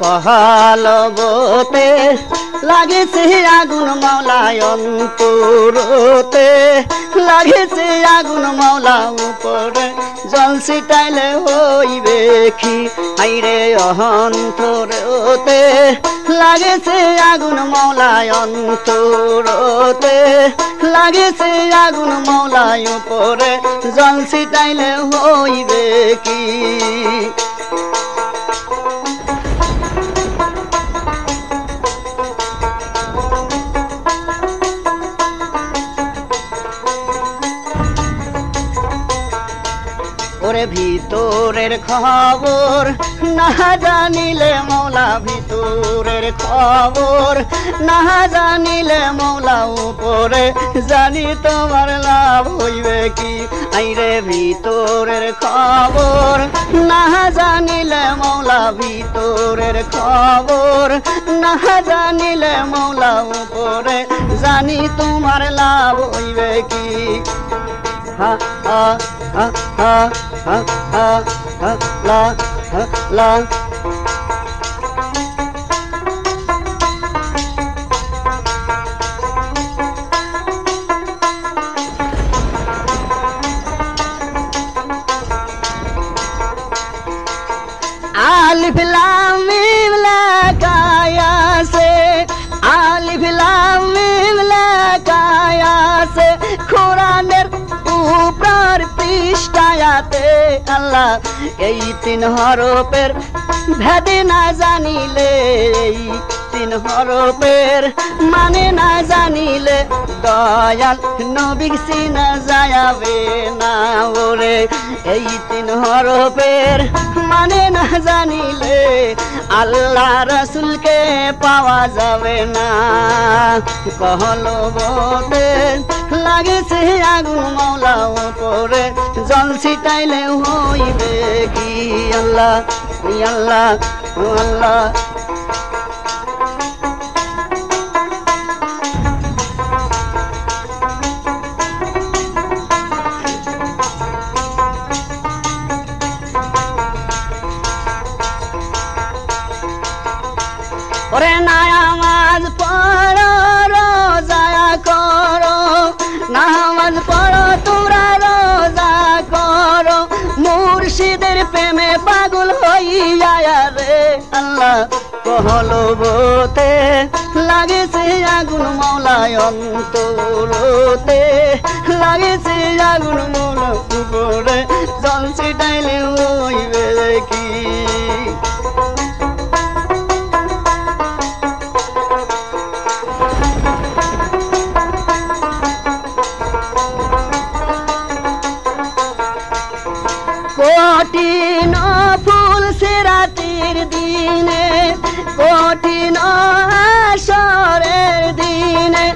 কহালবতে লাগেছে আগুন মাওলায় অন্তরতে লাগেছে আগুন মাওলা উপরে জল ছিটাইলে হইবে কি আইরে অন্তরতে লাগেছে আগুন মাওলায় অন্তরতে লাগেছে আগুন মাওলায় উপরে জল ছিটাইলে হইবে কি ওরে ভিতরের খবর না জানিলে মৌলা ভিতরের খবর না জানিলে মৌলা উপরে জানি তোমার লাভ হইবে কি আইরে ভিতরের খবর না জানিলে মৌলা ভিতরের খবর না জানিলে মৌলা উপরে জানি তোমার লাভ হইবে কি হা হা হা হা হা হা হা লা হা লা আলিফ লাম মিম লাকায়া সে আলিফ লাম মিম লাকায়া সে কোরআনের উপর পৃষ্ঠায়াতে আল্লাহ এই তিন হরফের ভেদ না জানিলে এই তিন হরফের মানে না জানিলে দয়াল নবী চিনা যাবে না ওরে এই তিন হরফের মানে না জানিলে আল্লাহ রসুলকে পাওয়া যাবে না কহলবতে লাগেছে আগুন মাওলা উপরে জল ছিটাইলে হইবে কি আল্লাহ আল্লাহ আল্লাহ ওরে নামাজ পড়ো রোজা করো নামাজ পড়ো তোমরা রোজা করো মুর্শিদের প্রেমে পাগল হইয়া রে আল্লাহ কহলবতে লাগেছে আগুন মাওলায় অন্তরতে লাগেছে আগুন মাওলা উপরে জল ছিটাইলে হইবে কি কঠিন ফুল সেরাতির দিনে কঠিন আসরের দিনে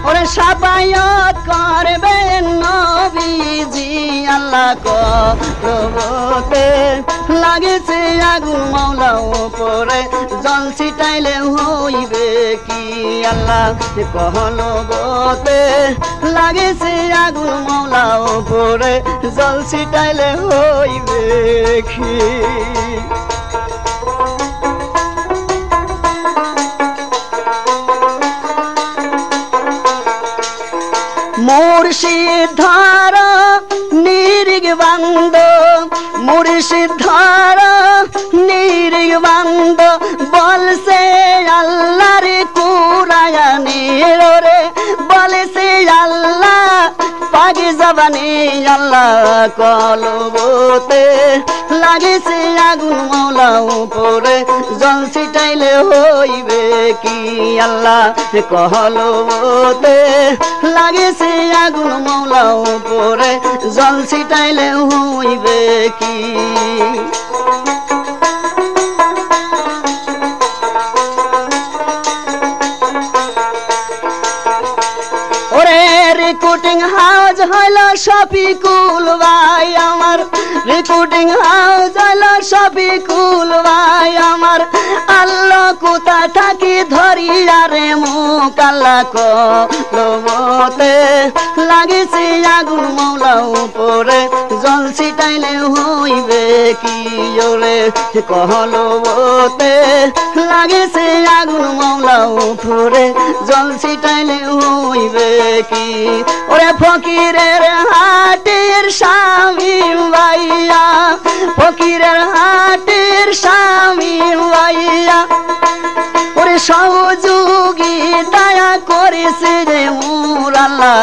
ওরে সাফায়াত করবেন নবীজি আল্লাহ কহলবতে লাগেছে আগুন মাওলা উপরে জল ছিটাইলে হইবে কি আল্লাহ কহলবতে লাগেছে আগুন মাওলা উপরে জল ছিটাইলে হইবে কি মুর্শিদ ধারা নিরিগ বান্দ মুর্শিদ ধারা নিরিগ বান্দ বলছে আল্লাহর কুরআনের রে বলছে আল্লাহ পাগি জবানি আল্লাহ কলবতে লাগেছে আগুন মাওলা উপরে জল ছিটাইলে হইবে কি আল্লাহ কহলবতে লাগেছে আগুন মাওলা উপরে জল ছিটাইলে হইবে কি ওরে রিক্রুটিং হাউস হইল শফিকুল ভাই আমার রিক্রুটিং হাউস হইল শফিকুল ভাই আমার আল্লাহ কোথা থাকি ধরিয়া রে মুখ আল্লাহ কলবতে লাগেছে আগুন মাওলা উপরে জল ছিটাইলে হইবে কি ওরে কহলো বতে লাগেছে আগুন মৌলা উপরে জল ছিটাইলে হইবে কি ওরে ফকিরের হাটের স্বামী ভাইয়া ফকিরের হাটের স্বামী ভাইয়া ওরে সহযোগী দয়া করেছে রে মোর আল্লাহ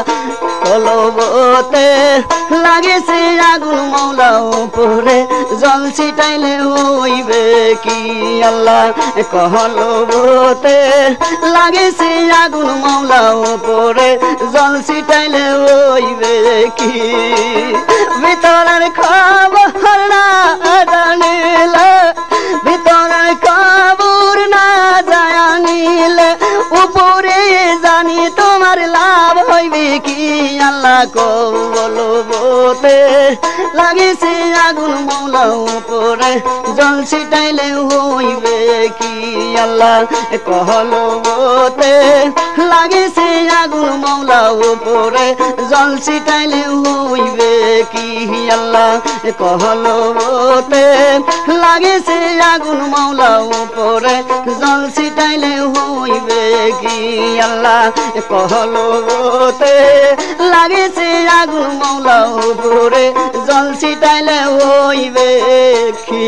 কলবতে লাগেছে আগুন মৌলা উপরে জল ছিটাইলে হইবে কি আল্লাহ কলবতে লাগেছে আগুন মৌলা উপরে জল ছিটাইলে হইবে কি ভিতরের খবর না জানিলে ভিতরের খবর না জানিলে উপরে জানি তোমার লাভ হইবে কি আল্লাহ কলবতে লাগেছে আগুন মৌলা উপরে জল ছিটাইলে হইবে কি আল্লাহ কলবতে লাগেছে আগুন মৌলা উপরে জল ছিটাইলে হইবে কি আল্লাহ কলবতে লাগেছে আগুন মৌলা উপরে জল ছিটাইলে হইবে কি আল্লাহ কলবতে লাগেছে আগুন মৌলা উপরে জল ছিটাইলে হইবে কি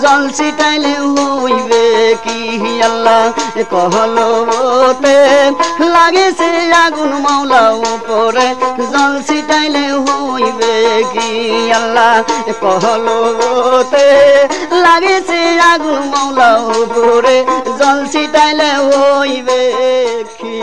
জল ছিটাইলে হইবে কি আল্লাহ কলবতে লাগেছে আগুন মৌলা উপরে জল ছিটাইলে হইবে কি আল্লাহ কলবতে লাগেছে আগুন মৌলা উপরে জল ছিটাইলে হইবে কি